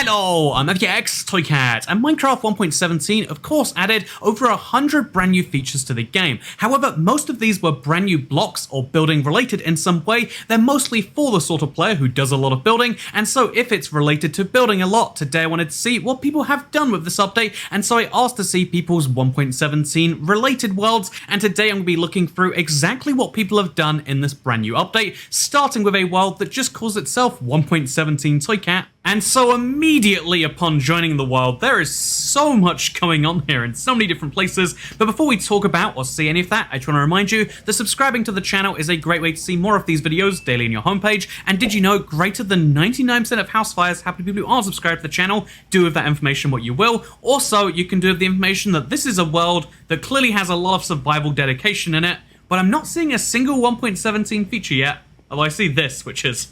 Hello, I'm FTX Toycat, and Minecraft 1.17 of course added over 100 brand new features to the game. However, most of these were brand new blocks or building related in some way. They're mostly for the sort of player who does a lot of building, and so if it's related to building a lot, today I wanted to see what people have done with this update, and so I asked to see people's 1.17 related worlds, and today I'm going to be looking through exactly what people have done in this brand new update, starting with a world that just calls itself 1.17 Toycat. And so immediately upon joining the world, there is so much going on here in so many different places. But before we talk about or see any of that, I just want to remind you that subscribing to the channel is a great way to see more of these videos daily on your homepage. And did you know greater than 99% of house fires happen to people who aren't subscribed to the channel? Do with that information what you will. Also, you can do with the information that this is a world that clearly has a lot of survival dedication in it, but I'm not seeing a single 1.17 feature yet. Although I see this, which is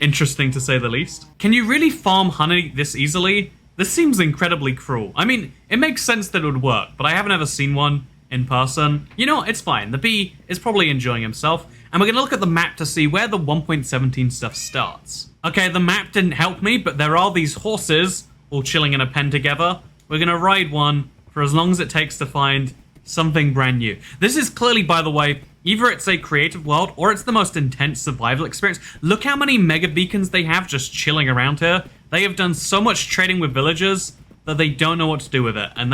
interesting to say the least. Can you really farm honey this easily? This seems incredibly cruel. I mean, it makes sense that it would work, but I haven't ever seen one in person. You know what, it's fine. The bee is probably enjoying himself, and we're gonna look at the map to see where the 1.17 stuff starts. Okay, the map didn't help me, but there are these horses all chilling in a pen together. We're gonna ride one for as long as it takes to find something brand new. This is clearly, by the way, either it's a creative world or it's the most intense survival experience. Look how many mega beacons they have just chilling around here. They have done so much trading with villagers that they don't know what to do with it. And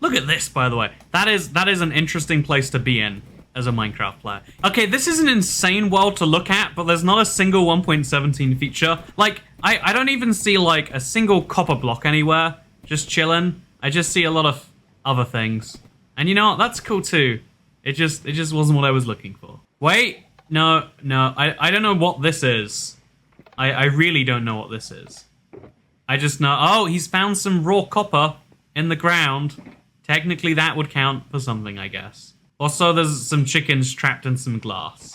look at this, by the way. That is an interesting place to be in as a Minecraft player. Okay, this is an insane world to look at, but there's not a single 1.17 feature. Like, I don't even see like a single copper block anywhere just chilling. I just see a lot of other things. And you know what? That's cool too. It just wasn't what I was looking for. Wait, no, I don't know what this is. I really don't know what this is. I just know, oh, he's found some raw copper in the ground. Technically that would count for something, I guess. Also, there's some chickens trapped in some glass.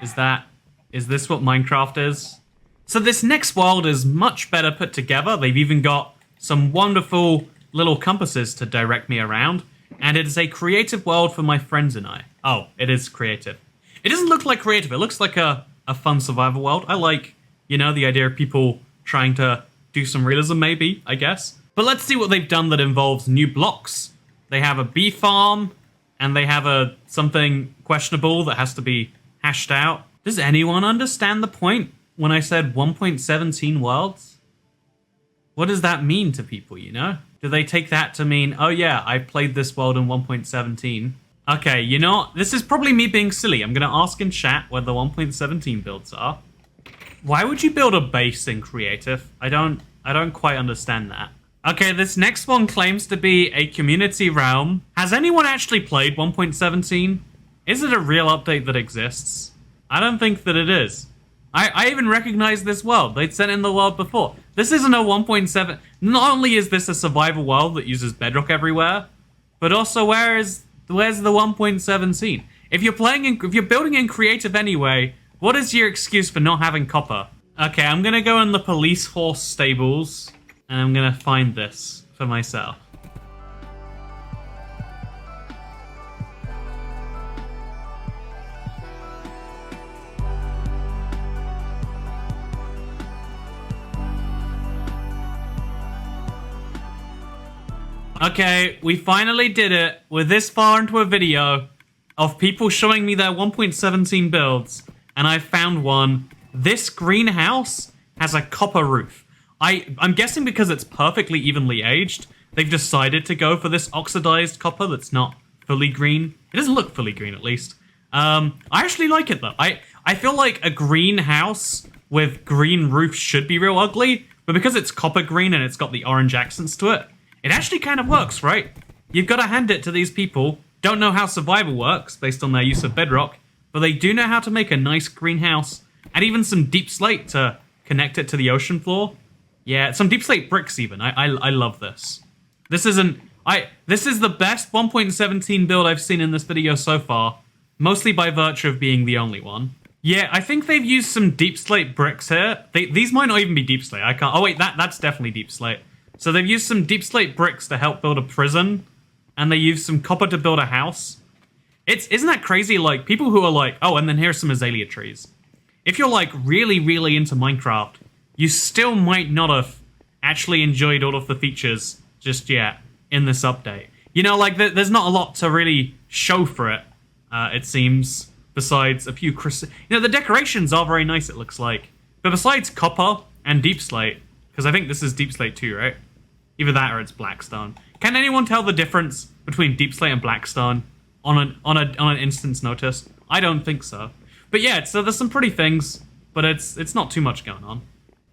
Is this what Minecraft is? So this next world is much better put together. They've even got some wonderful little compasses to direct me around. And it is a creative world for my friends and I. Oh, it is creative. It doesn't look like creative. It looks like a fun survival world. I like, you know, the idea of people trying to do some realism, maybe, I guess. But let's see what they've done that involves new blocks. They have a bee farm, and they have something questionable that has to be hashed out. Does anyone understand the point when I said 1.17 worlds? What does that mean to people, you know? Do they take that to mean, oh yeah, I played this world in 1.17? Okay, you know what? This is probably me being silly. I'm gonna ask in chat where the 1.17 builds are. Why would you build a base in creative? I don't quite understand that. Okay, this next one claims to be a community realm. Has anyone actually played 1.17? Is it a real update that exists? I don't think that it is. I even recognize this world. They'd sent in the world before. This isn't a 1.7. Not only is this a survival world that uses Bedrock everywhere, but also where's the 1.17? If you're building in creative anyway, what is your excuse for not having copper? Okay, I'm gonna go in the police horse stables, and I'm gonna find this for myself. Okay, we finally did it. We're this far into a video of people showing me their 1.17 builds, and I found one. This greenhouse has a copper roof. I'm guessing because it's perfectly evenly aged, they've decided to go for this oxidized copper that's not fully green. It doesn't look fully green, at least. I actually like it, though. I feel like a greenhouse with green roof should be real ugly, but because it's copper green and it's got the orange accents to it, it actually kind of works, right? You've got to hand it to these people. Don't know how survival works based on their use of Bedrock, but they do know how to make a nice greenhouse and even some deep slate to connect it to the ocean floor. Yeah, some deep slate bricks even. I love this. This is the best 1.17 build I've seen in this video so far, mostly by virtue of being the only one. Yeah, I think they've used some deep slate bricks here. These might not even be deep slate. Oh wait, that's definitely deep slate. So they've used some deep slate bricks to help build a prison, and they used some copper to build a house. Isn't that crazy? Like, people who are like, oh, and then here's some azalea trees. If you're like really, really into Minecraft, you still might not have actually enjoyed all of the features just yet in this update. You know, like, there's not a lot to really show for it, it seems, besides a few the decorations are very nice, it looks like. But besides copper and deepslate, because I think this is deepslate too, right? Either that or it's blackstone. Can anyone tell the difference between deepslate and blackstone on an instance notice? I don't think so. But yeah, so there's some pretty things, but it's not too much going on.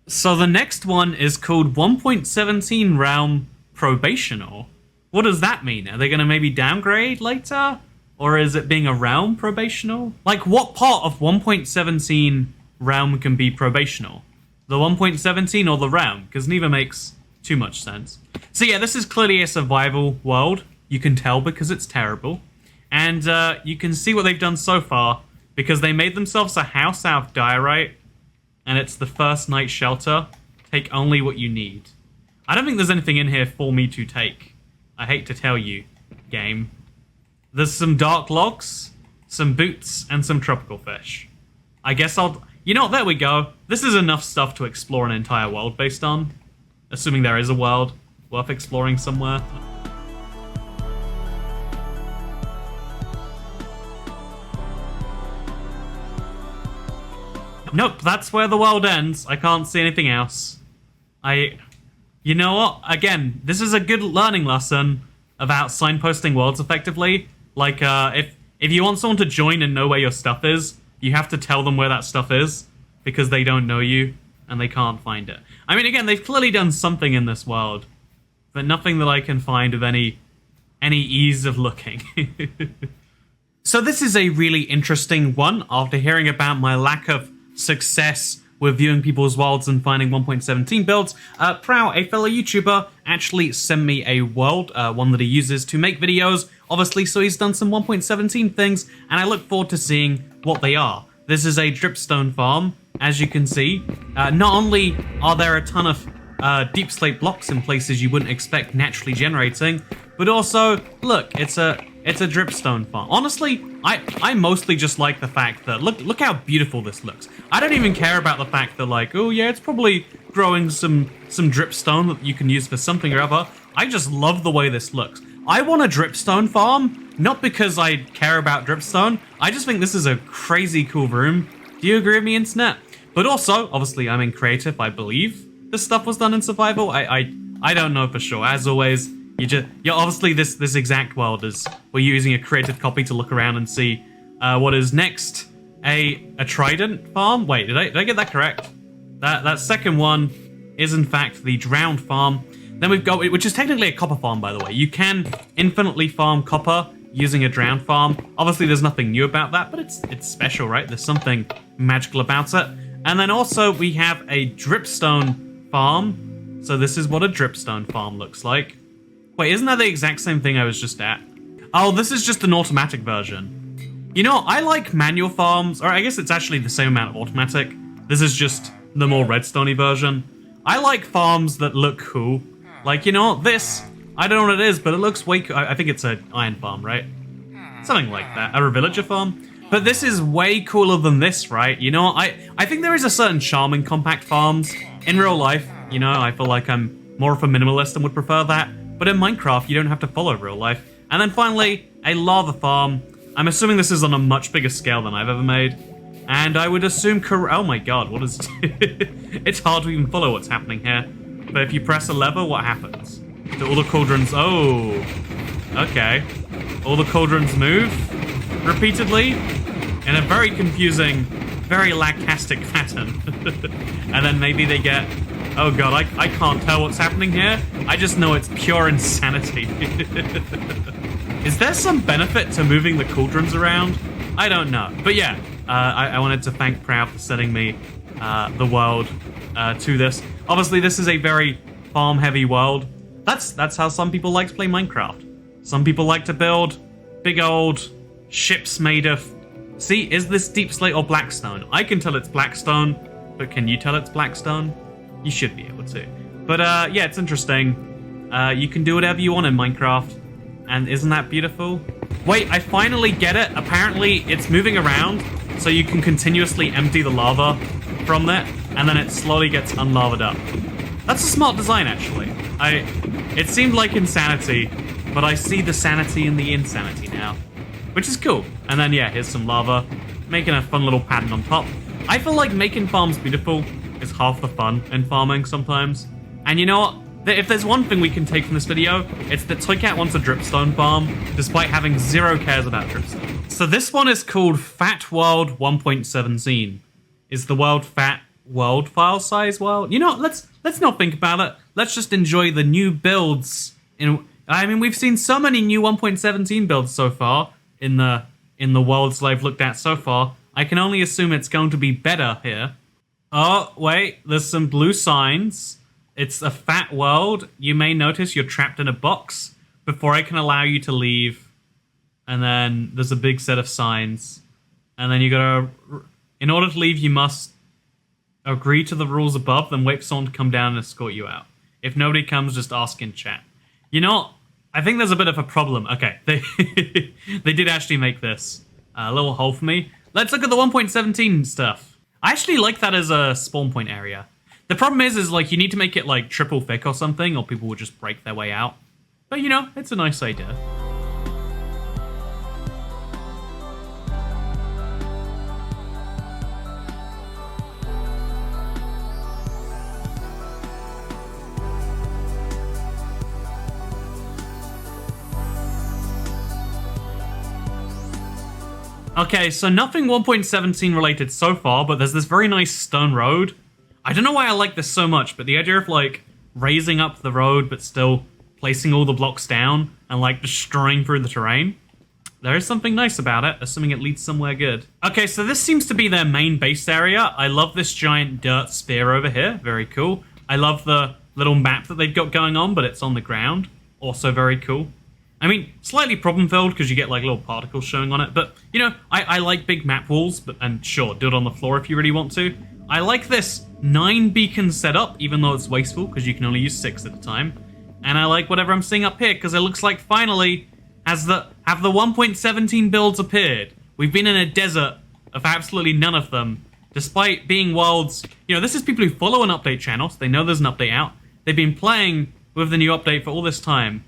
So the next one is called 1.17 Realm Probational. What does that mean? Are they going to maybe downgrade later? Or is it being a realm probational? Like, what part of 1.17 realm can be probational? The 1.17 or the realm? Because neither makes too much sense. So yeah, this is clearly a survival world. You can tell because it's terrible. And you can see what they've done so far, because they made themselves a house out of diorite, and it's the first night shelter. Take only what you need. I don't think there's anything in here for me to take. I hate to tell you, game. There's some dark logs, some boots, and some tropical fish. I guess I'll... You know what, there we go. This is enough stuff to explore an entire world based on. Assuming there is a world worth exploring somewhere. Nope, that's where the world ends. I can't see anything else. You know what? Again, this is a good learning lesson about signposting worlds effectively. Like, if you want someone to join and know where your stuff is, you have to tell them where that stuff is, because they don't know you, and they can't find it. I mean, again, they've clearly done something in this world, but nothing that I can find with any ease of looking. So this is a really interesting one. After hearing about my lack of success with viewing people's worlds and finding 1.17 builds, Prow, a fellow YouTuber, actually sent me a world, one that he uses to make videos, obviously, so he's done some 1.17 things, and I look forward to seeing what they are. This is a dripstone farm, as you can see. Not only are there a ton of deep slate blocks in places you wouldn't expect naturally generating, but also, look, it's a dripstone farm. Honestly, I mostly just like the fact that, look how beautiful this looks. I don't even care about the fact that, like, oh yeah, it's probably growing some dripstone that you can use for something or other. I just love the way this looks. I want a dripstone farm, not because I care about dripstone. I just think this is a crazy cool room. Do you agree with me, internet? But also, obviously, I'm in creative. I believe this stuff was done in survival. I don't know for sure. As always, obviously this exact world is, we're using a creative copy to look around and see what is next. A trident farm. Wait, did I get that correct? That second one is in fact the drowned farm. Then we've got, which is technically a copper farm, by the way. You can infinitely farm copper using a drowned farm. Obviously, there's nothing new about that, but it's special, right? There's something magical about it. And then also we have a dripstone farm. So this is what a dripstone farm looks like. Wait, isn't that the exact same thing I was just at? Oh, this is just an automatic version. You know, I like manual farms, or I guess it's actually the same amount of automatic. This is just the more redstone-y version. I like farms that look cool. Like, you know, this, I don't know what it is, but it looks way cool. I think it's an iron farm, right? Something like that, or a villager farm. But this is way cooler than this, right? You know, I think there is a certain charm in compact farms. In real life, you know, I feel like I'm more of a minimalist and would prefer that. But in Minecraft, you don't have to follow real life. And then finally, a lava farm. I'm assuming this is on a much bigger scale than I've ever made. And I would assume, oh my god, what is it's hard to even follow what's happening here. But if you press a lever, what happens? Do all the cauldrons, oh, okay. All the cauldrons move repeatedly in a very confusing, very lagtastic pattern. And then maybe they get, oh god, I can't tell what's happening here. I just know it's pure insanity. Is there some benefit to moving the cauldrons around? I don't know. But yeah, I wanted to thank Proud for sending me the world to this. Obviously, this is a very farm-heavy world. That's how some people like to play Minecraft. Some people like to build big old ships made of... See, is this deep slate or blackstone? I can tell it's blackstone, but can you tell it's blackstone? You should be able to. But yeah, it's interesting. You can do whatever you want in Minecraft. And isn't that beautiful? Wait, I finally get it. Apparently, it's moving around, so you can continuously empty the lava from it. and then it slowly gets unlavaed up. That's a smart design, actually. It seemed like insanity, but I see the sanity in the insanity now, which is cool. And then, yeah, here's some lava, making a fun little pattern on top. I feel like making farms beautiful is half the fun in farming sometimes. And you know what? If there's one thing we can take from this video, it's that Toycat wants a dripstone farm, despite having zero cares about dripstone. So this one is called Fat World 1.17. Is the world fat world file size world? You know, let's not think about it. Let's just enjoy the new builds. I mean, we've seen so many new 1.17 builds so far in the worlds that I've looked at so far. I can only assume it's going to be better here. Oh, wait, there's some blue signs. It's a fat world. You may notice you're trapped in a box before I can allow you to leave. And then there's a big set of signs. And then you gotta, in order to leave, you must agree to the rules above, then wait for someone to come down and escort you out. If nobody comes, just ask in chat. You know what? I think there's a bit of a problem. Okay, they did actually make this a little hole for me. Let's look at the 1.17 stuff. I actually like that as a spawn point area. The problem is like you need to make it like triple thick or something, or people will just break their way out. But you know, it's a nice idea. Okay, so nothing 1.17 related so far, but there's this very nice stone road. I don't know why I like this so much, but the idea of like raising up the road but still placing all the blocks down and like destroying through the terrain, there is something nice about it, assuming it leads somewhere good. Okay, so this seems to be their main base area. I love this giant dirt sphere over here, very cool. I love the little map that they've got going on, but it's on the ground, also very cool. I mean, slightly problem-filled because you get like little particles showing on it, but you know, I like big map walls, and sure, do it on the floor if you really want to. I like this 9 beacon setup, even though it's wasteful because you can only use 6 at a time. And I like whatever I'm seeing up here because it looks like finally have the 1.17 builds appeared. We've been in a desert of absolutely none of them, despite being worlds. You know, this is people who follow an update channel, so they know there's an update out. They've been playing with the new update for all this time.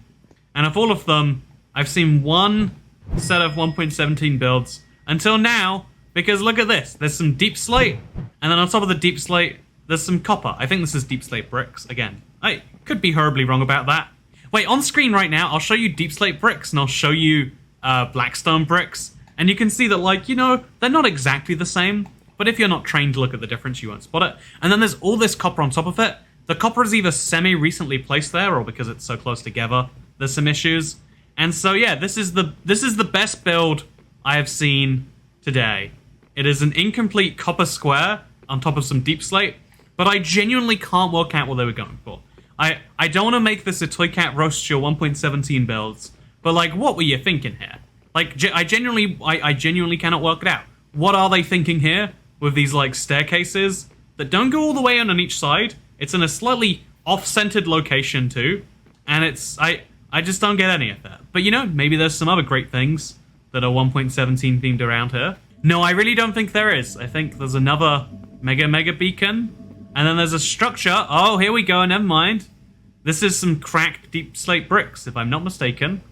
And of all of them, I've seen one set of 1.17 builds until now, because look at this. There's some deep slate, and then on top of the deep slate, there's some copper. I think this is deep slate bricks. Again, I could be horribly wrong about that. Wait, on screen right now, I'll show you deep slate bricks, and I'll show you blackstone bricks, and you can see that, like, you know, they're not exactly the same, but if you're not trained to look at the difference, you won't spot it. And then there's all this copper on top of it. The copper is either semi-recently placed there, or because it's so close together, there's some issues. And so yeah, this is the best build I have seen today. It is an incomplete copper square on top of some deep slate, but I genuinely can't work out what they were going for. I don't want to make this a Toycat roast your 1.17 builds, but like, what were you thinking here? Like, I genuinely cannot work it out. What are they thinking here with these like staircases that don't go all the way on each side? It's in a slightly off-centered location too, and I just don't get any of that. But you know, maybe there's some other great things that are 1.17 themed around here. No, I really don't think there is. I think there's another mega beacon, and then there's a structure. Oh, here we go, never mind. This is some cracked deep slate bricks, if I'm not mistaken.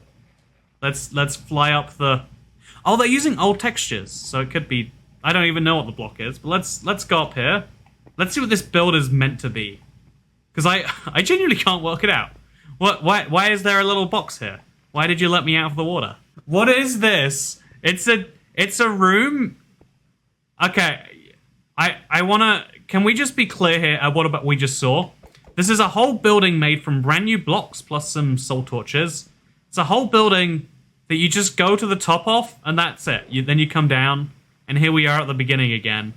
Let's fly up the... Oh, they're using old textures, so it could be... I don't even know what the block is, but let's go up here. Let's see what this build is meant to be. Because I genuinely can't work it out. Why is there a little box here? Why did you let me out of the water? What is this? It's a room? Okay, I wanna... Can we just be clear here at what we just saw? This is a whole building made from brand new blocks plus some soul torches. It's a whole building that you just go to the top of, and that's it. Then you come down, and here we are at the beginning again.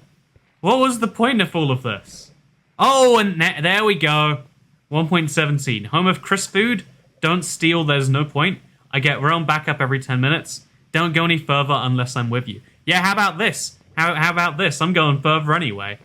What was the point of all of this? Oh, and there we go. 1.17. Home of Chris Food. Don't steal, there's no point. I get realm backup every 10 minutes. Don't go any further unless I'm with you. Yeah, how about this? How about this? I'm going further anyway.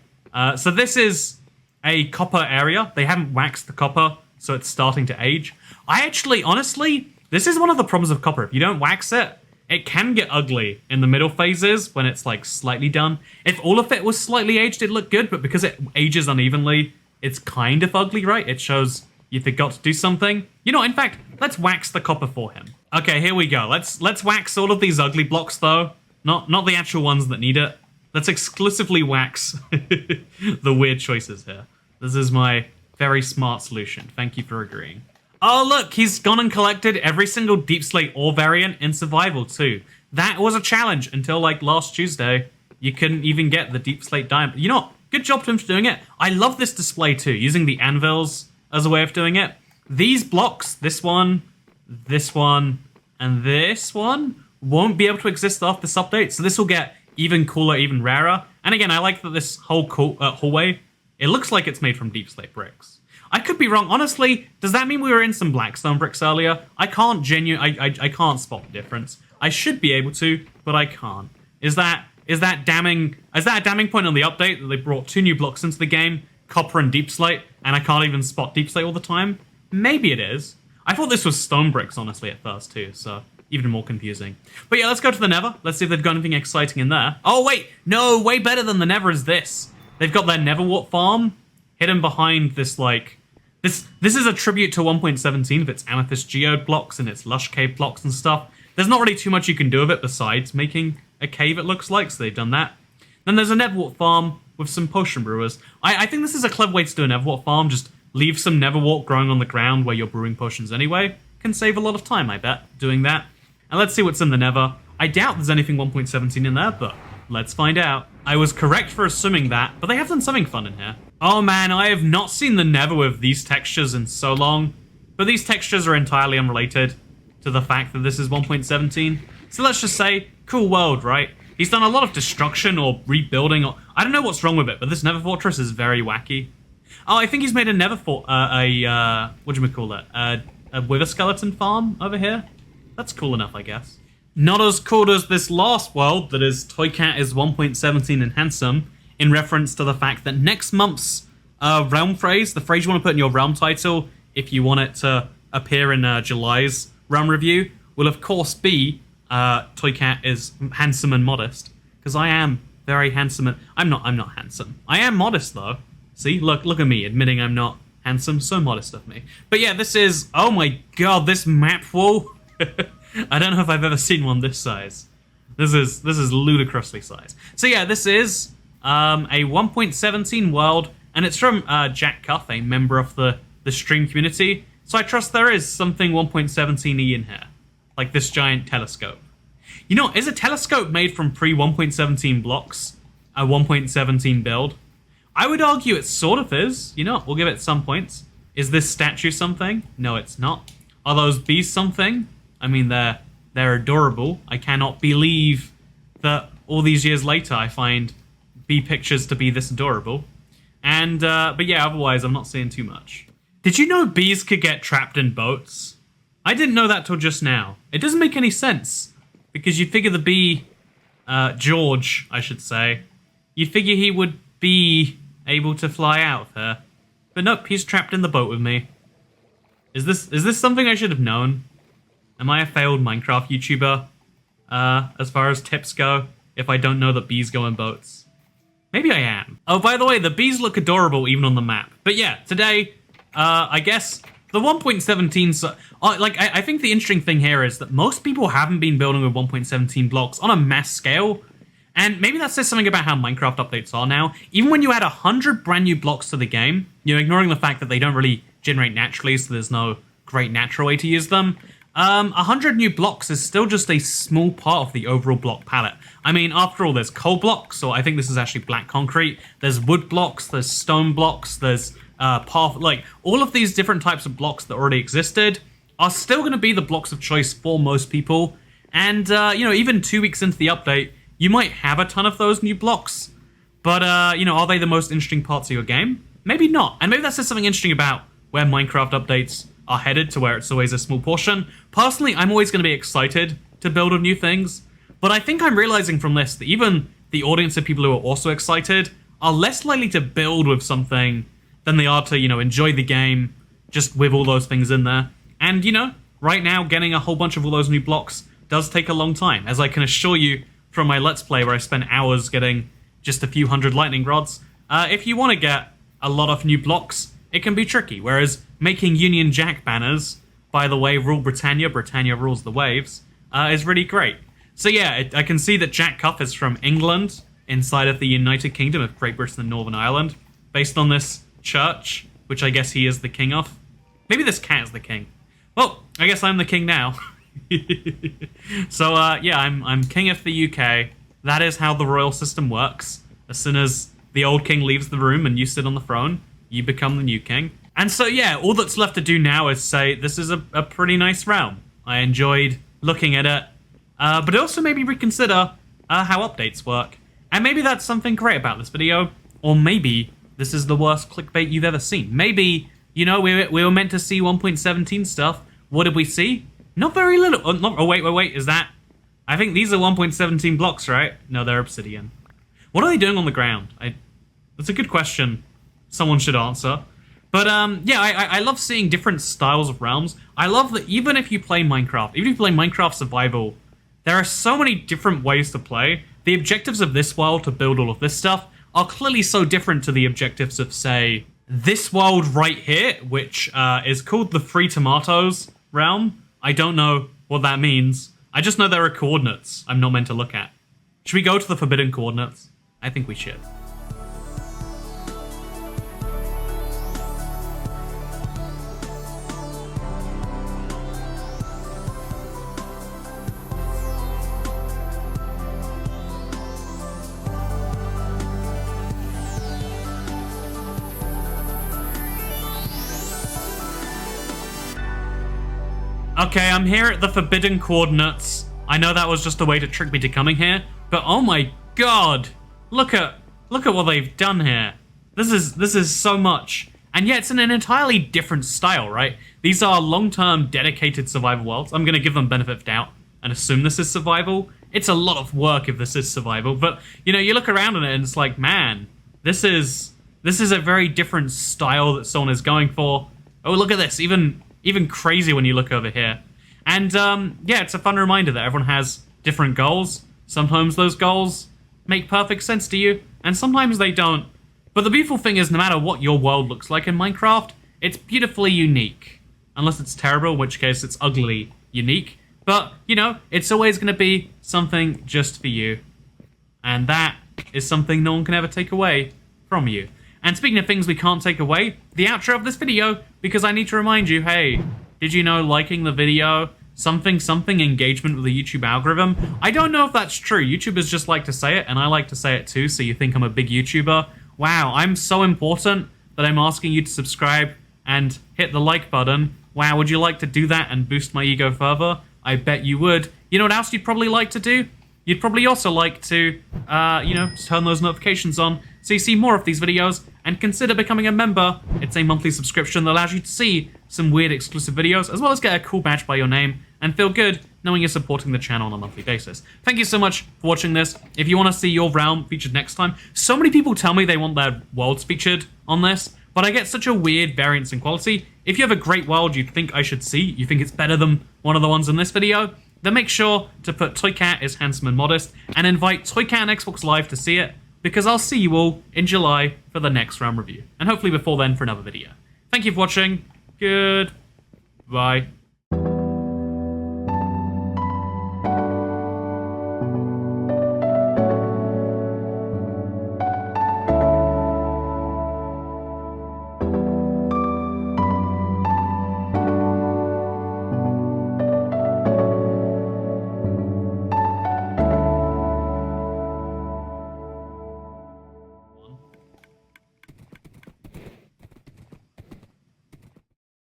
So this is a copper area. They haven't waxed the copper, so it's starting to age. Honestly, this is one of the problems of copper. If you don't wax it, It can get ugly in the middle phases when it's like slightly done. If all of it was slightly aged, it'd look good, but because it ages unevenly, it's kind of ugly, right? It shows you forgot to do something. You know, in fact, let's wax the copper for him. Okay, here we go. Let's wax all of these ugly blocks though. Not the actual ones that need it. Let's exclusively wax the weird choices here. This is my very smart solution. Thank you for agreeing. Oh look, he's gone and collected every single deep slate ore variant in survival too. That was a challenge until like last Tuesday. You couldn't even get the deep slate diamond. You know what? Good job to him for doing it. I love this display too, using the anvils as a way of doing it. These blocks, this one, and this one, won't be able to exist after this update, so this will get even cooler, even rarer. And again, I like that this whole hallway, it looks like it's made from deep slate bricks. I could be wrong. Honestly, does that mean we were in some blackstone bricks earlier? I can't I can't spot the difference. I should be able to, but I can't. Is that a damning point on the update that they brought 2 new blocks into the game, copper and deep slate, and I can't even spot deep slate all the time? Maybe it is. I thought this was stone bricks, honestly, at first too, so even more confusing. But yeah, let's go to the Nether. Let's see if they've got anything exciting in there. Oh wait, no, way better than the Nether is this. They've got their Neverwart farm hidden behind this, like, this is a tribute to 1.17 of its amethyst geode blocks and its lush cave blocks and stuff. There's not really too much you can do with it besides making a cave, it looks like, so they've done that. Then there's a Neverwart farm with some potion brewers. I think this is a clever way to do a Neverwart farm. Just leave some Neverwart growing on the ground where you're brewing potions anyway. Can save a lot of time, I bet, doing that. And let's see what's in the Nether. I doubt there's anything 1.17 in there, but let's find out. I was correct for assuming that, but they have done something fun in here. Oh man, I have not seen the Nether with these textures in so long. But these textures are entirely unrelated to the fact that this is 1.17. So let's just say, cool world, right? He's done a lot of destruction or rebuilding, or I don't know what's wrong with it, but this Nether Fortress is very wacky. Oh, I think he's made a Nether a wither skeleton farm over here. That's cool enough, I guess. Not as cool as this last world that is Toycat is 1.17 and handsome, in reference to the fact that next month's realm phrase, the phrase you want to put in your realm title, if you want it to appear in July's realm review, will of course be Toycat is handsome and modest, because I am very handsome and I'm not handsome. I am modest though. See, look at me admitting I'm not handsome, so modest of me. But yeah, this is, oh my god, this map wall. I don't know if I've ever seen one this size. This is ludicrously sized. So yeah, this is a 1.17 world, and it's from Jack Cuff, a member of the stream community. So I trust there is something 1.17y in here, like this giant telescope. You know, is a telescope made from pre-1.17 blocks a 1.17 build? I would argue it sort of is. You know, we'll give it some points. Is this statue something? No, it's not. Are those bees something? I mean, they're adorable. I cannot believe that all these years later I find bee pictures to be this adorable. And, but yeah, otherwise I'm not seeing too much. Did you know bees could get trapped in boats? I didn't know that till just now. It doesn't make any sense, because you'd figure the bee, George, I should say, you'd figure he would be able to fly out of her. But nope, he's trapped in the boat with me. Is this something I should have known? Am I a failed Minecraft YouTuber, as far as tips go, if I don't know that bees go in boats? Maybe I am. Oh, by the way, the bees look adorable even on the map. But yeah, today, I guess the 1.17... I think the interesting thing here is that most people haven't been building with 1.17 blocks on a mass scale. And maybe that says something about how Minecraft updates are now. Even when you add 100 brand new blocks to the game, you know, ignoring the fact that they don't really generate naturally, so there's no great natural way to use them, 100 new blocks is still just a small part of the overall block palette. I mean, after all, there's coal blocks, or I think this is actually black concrete. There's wood blocks, there's stone blocks, there's all of these different types of blocks that already existed are still going to be the blocks of choice for most people. And, you know, even 2 weeks into the update, you might have a ton of those new blocks, but, you know, are they the most interesting parts of your game? Maybe not. And maybe that says something interesting about where Minecraft updates are headed, to where it's always a small portion. Personally, I'm always going to be excited to build with new things, but I think I'm realizing from this that even the audience of people who are also excited are less likely to build with something than they are to, you know, enjoy the game just with all those things in there. And, you know, right now, getting a whole bunch of all those new blocks does take a long time, as I can assure you from my Let's Play where I spent hours getting just a few hundred lightning rods. If you want to get a lot of new blocks, it can be tricky, whereas making Union Jack banners, by the way, rule Britannia, Britannia rules the waves, is really great. So yeah, I can see that Jack Cuff is from England, inside of the United Kingdom of Great Britain and Northern Ireland, based on this church, which I guess he is the king of. Maybe this cat is the king. Well, I guess I'm the king now. So yeah, I'm king of the UK. That is how the royal system works. As soon as the old king leaves the room and you sit on the throne, you become the new king. And so yeah, all that's left to do now is say this is a pretty nice realm. I enjoyed looking at it, but it also made me reconsider how updates work. And maybe that's something great about this video, or maybe this is the worst clickbait you've ever seen. Maybe, you know, we were meant to see 1.17 stuff. What did we see? Not very little. Oh, wait, is that... I think these are 1.17 blocks, right? No, they're obsidian. What are they doing on the ground? That's a good question someone should answer. But yeah, I love seeing different styles of realms. I love that even if you play Minecraft, even if you play Minecraft Survival, there are so many different ways to play. The objectives of this world to build all of this stuff are clearly so different to the objectives of, say, this world right here, which is called the Free Tomatoes realm. I don't know what that means. I just know there are coordinates I'm not meant to look at. Should we go to the forbidden coordinates? I think we should. Okay, I'm here at the forbidden coordinates. I know that was just a way to trick me to coming here, but oh my god, look at what they've done here. This is so much, and yet it's in an entirely different style, right? These are long-term dedicated survival worlds. I'm gonna give them benefit of doubt and assume this is survival. It's a lot of work if this is survival, but you know, you look around on it and it's like, man, this is a very different style that someone is going for. Oh, look at this, even crazy when you look over here. And yeah, it's a fun reminder that everyone has different goals. Sometimes those goals make perfect sense to you, and sometimes they don't. But the beautiful thing is, no matter what your world looks like in Minecraft, it's beautifully unique. Unless it's terrible, in which case it's ugly unique. But, you know, it's always going to be something just for you. And that is something no one can ever take away from you. And speaking of things we can't take away, the outro of this video, because I need to remind you, hey, did you know liking the video, something engagement with the YouTube algorithm? I don't know if that's true. YouTubers just like to say it, and I like to say it too, so you think I'm a big YouTuber. Wow, I'm so important that I'm asking you to subscribe and hit the like button. Wow, would you like to do that and boost my ego further? I bet you would. You know what else you'd probably like to do? You'd probably also like to, you know, turn those notifications on so you see more of these videos, and consider becoming a member. It's a monthly subscription that allows you to see some weird exclusive videos, as well as get a cool badge by your name, and feel good knowing you're supporting the channel on a monthly basis. Thank you so much for watching this. If you want to see your realm featured next time, so many people tell me they want their worlds featured on this, but I get such a weird variance in quality. If you have a great world you think I should see, you think it's better than one of the ones in this video, then make sure to put Toycat is handsome and modest, and invite Toycat and Xbox Live to see it, because I'll see you all in July for the next realm review, and hopefully before then for another video. Thank you for watching. Goodbye.